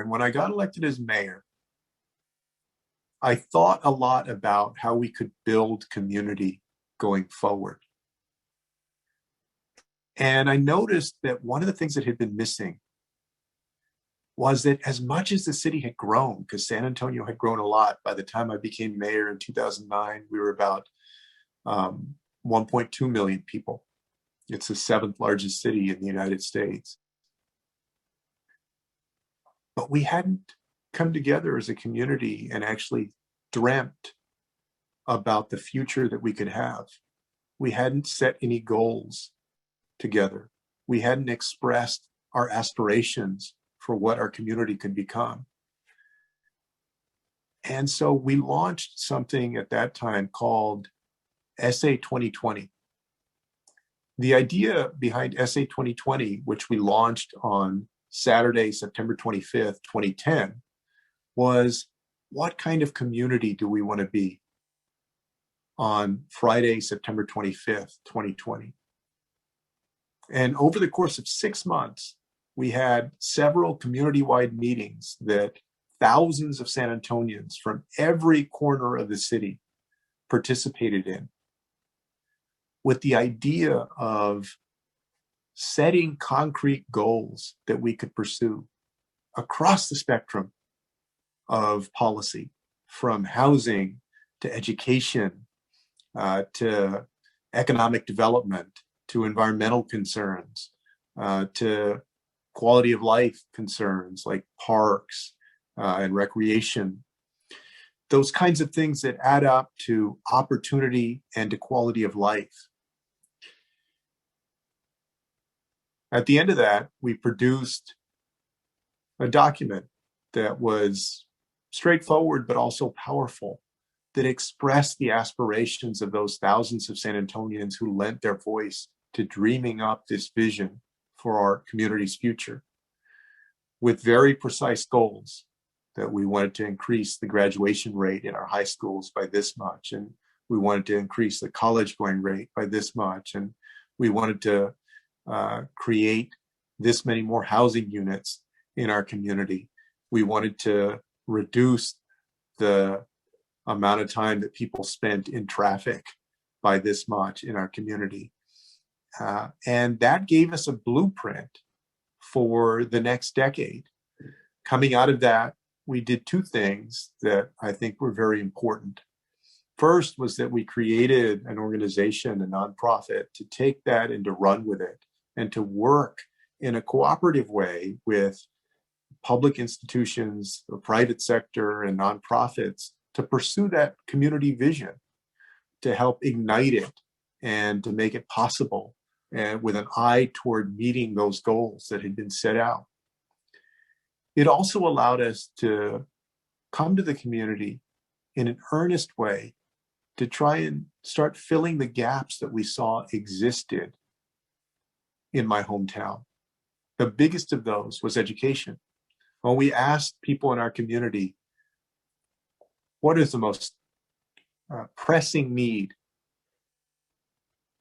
And when I got elected as mayor, I thought a lot about how we could build community going forward. And I noticed that one of the things that had been missing was that as much as the city had grown, because San Antonio had grown a lot, by the time I became mayor in 2009, we were about 1.2 million people. It's the seventh largest city in the United States. But we hadn't come together as a community and actually dreamt about the future that we could have. We hadn't set any goals together. We hadn't expressed our aspirations for what our community could become. And so we launched something at that time called SA 2020. The idea behind SA 2020, which we launched on Saturday, September 25th, 2010, was what kind of community do we want to be on Friday, September 25th, 2020? And over the course of 6 months, we had several community-wide meetings that thousands of San Antonians from every corner of the city participated in, with the idea of setting concrete goals that we could pursue across the spectrum of policy, from housing to education, to economic development, to environmental concerns, to quality of life concerns like parks and recreation. Those kinds of things that add up to opportunity and to quality of life. At the end of that, we produced a document that was straightforward but also powerful, that expressed the aspirations of those thousands of San Antonians who lent their voice to dreaming up this vision for our community's future, with very precise goals that we wanted to increase the graduation rate in our high schools by this much, and we wanted to increase the college going rate by this much, and we wanted to create this many more housing units in our community. We wanted to reduce the amount of time that people spent in traffic by this much in our community. And that gave us a blueprint for the next decade. Coming out of that, we did two things that I think were very important. First was that we created an organization, a nonprofit, to take that and to run with it and to work in a cooperative way with public institutions, the private sector, and nonprofits to pursue that community vision, to help ignite it and to make it possible, and with an eye toward meeting those goals that had been set out. It also allowed us to come to the community in an earnest way to try and start filling the gaps that we saw existed in my hometown. The biggest of those was education. When we asked people in our community, what is the most pressing need?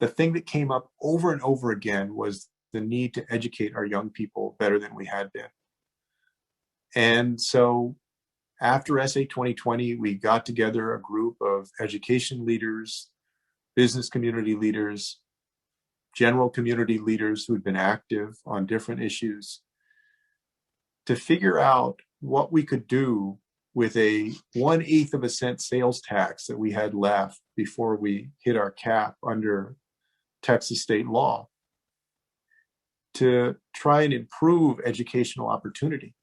The thing that came up over and over again was the need to educate our young people better than we had been. And so after SA 2020, we got together a group of education leaders, business community leaders, general community leaders who had been active on different issues, to figure out what we could do with a 1/8 of a cent sales tax that we had left before we hit our cap under Texas state law, to try and improve educational opportunity.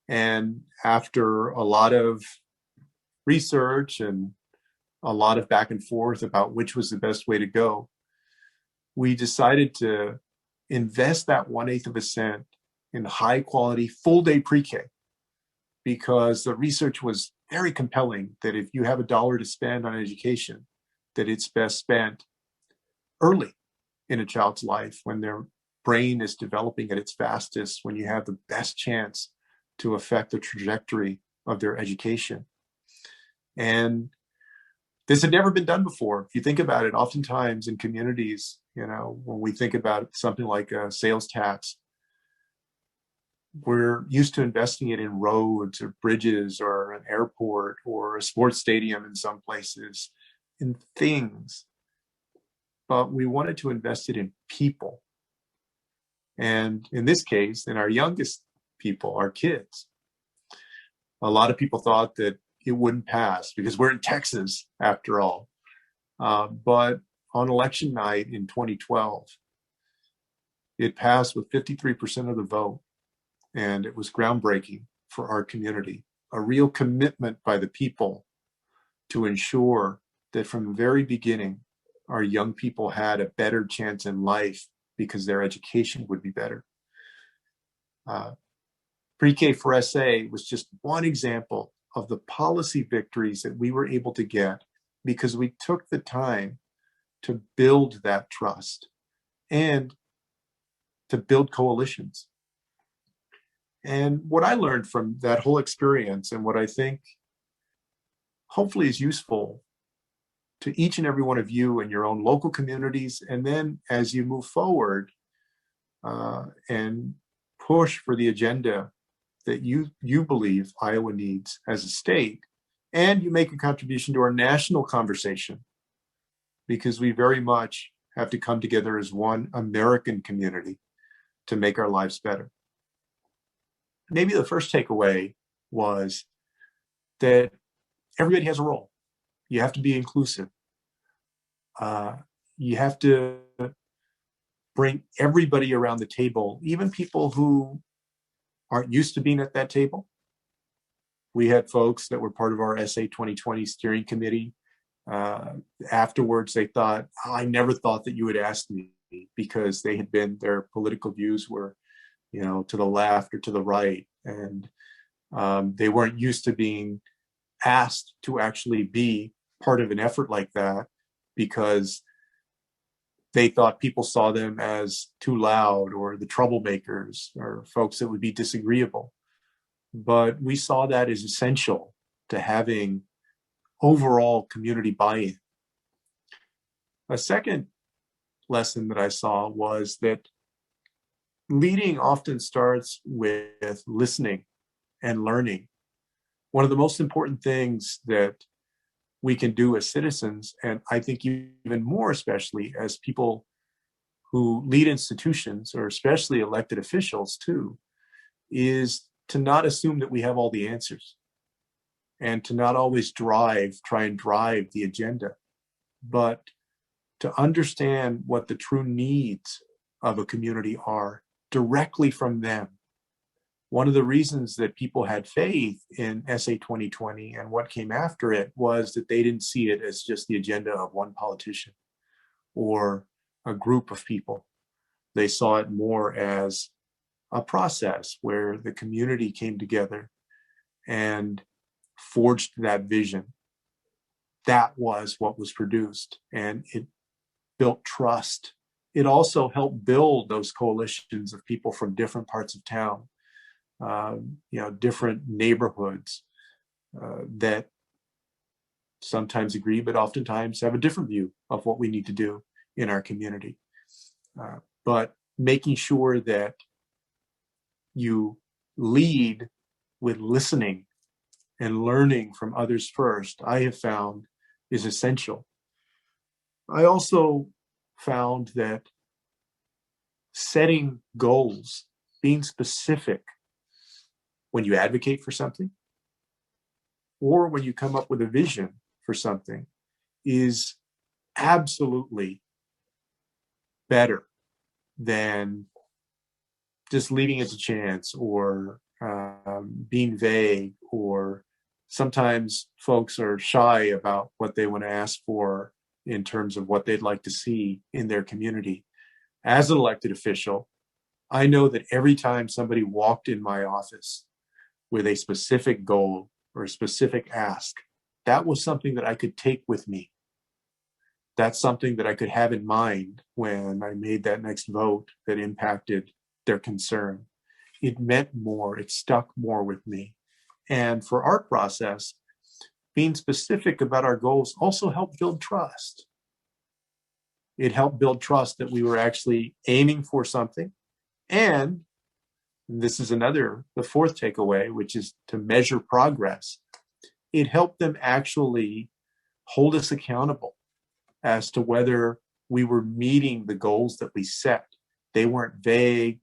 And after a lot of research and a lot of back and forth about which was the best way to go, we decided to invest that 1/8 of a cent in high quality full day pre-K, because the research was very compelling that if you have $1 to spend on education, that it's best spent early in a child's life when their brain is developing at its fastest, when you have the best chance to affect the trajectory of their education. And this had never been done before. If you think about it, oftentimes in communities, when we think about something like a sales tax, we're used to investing it in roads or bridges or an airport or a sports stadium in some places, in things, but we wanted to invest it in people. And in this case, in our youngest people, our kids, a lot of people thought that it wouldn't pass because we're in Texas after all. But on election night in 2012, it passed with 53% of the vote, and it was groundbreaking for our community, a real commitment by the people to ensure that from the very beginning, our young people had a better chance in life because their education would be better. Pre-K for SA was just one example of the policy victories that we were able to get because we took the time to build that trust and to build coalitions. And what I learned from that whole experience, and what I think hopefully is useful to each and every one of you in your own local communities, and then as you move forward and push for the agenda that you believe Iowa needs as a state, and you make a contribution to our national conversation, because we very much have to come together as one American community to make our lives better. Maybe the first takeaway was that everybody has a role. You have to be inclusive. You have to bring everybody around the table, even people who aren't used to being at that table. We had folks that were part of our SA 2020 steering committee. Afterwards, they thought, I never thought that you would ask me, because their political views were, to the left or to the right. And they weren't used to being asked to actually be part of an effort like that, because they thought people saw them as too loud or the troublemakers or folks that would be disagreeable. But we saw that as essential to having overall community buy-in. A second lesson that I saw was that leading often starts with listening and learning. One of the most important things that we can do as citizens, and I think even more especially as people who lead institutions, or especially elected officials too, is to not assume that we have all the answers, and to not always try and drive the agenda, but to understand what the true needs of a community are directly from them. One of the reasons that people had faith in SA 2020 and what came after it was that they didn't see it as just the agenda of one politician or a group of people. They saw it more as a process where the community came together and forged that vision. That was what was produced, and it built trust. It also helped build those coalitions of people from different parts of town, different neighborhoods that sometimes agree, but oftentimes have a different view of what we need to do in our community. But making sure that you lead with listening and learning from others first, I have found is essential. I also found that setting goals, being specific when you advocate for something, or when you come up with a vision for something, is absolutely better than just leaving it to chance, or being vague, or sometimes folks are shy about what they want to ask for in terms of what they'd like to see in their community. As an elected official, I know that every time somebody walked in my office with a specific goal or a specific ask, that was something that I could take with me. That's something that I could have in mind when I made that next vote that impacted their concern. It meant more, it stuck more with me. And for our process, being specific about our goals also helped build trust. It helped build trust that we were actually aiming for something, and And this is the fourth takeaway, which is to measure progress. It helped them actually hold us accountable as to whether we were meeting the goals that we set. They weren't vague,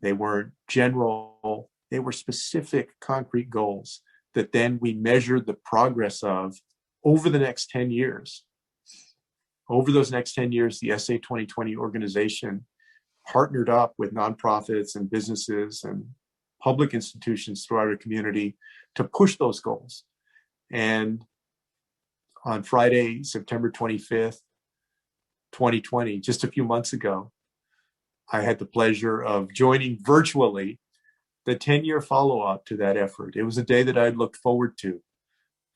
they weren't general, they were specific, concrete goals that then we measured the progress of over the next 10 years. Over those next 10 years, the SA 2020 organization partnered up with nonprofits and businesses and public institutions throughout our community to push those goals. And on Friday, September 25th, 2020, just a few months ago, I had the pleasure of joining virtually the 10-year follow-up to that effort. It was a day that I'd looked forward to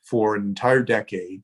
for an entire decade.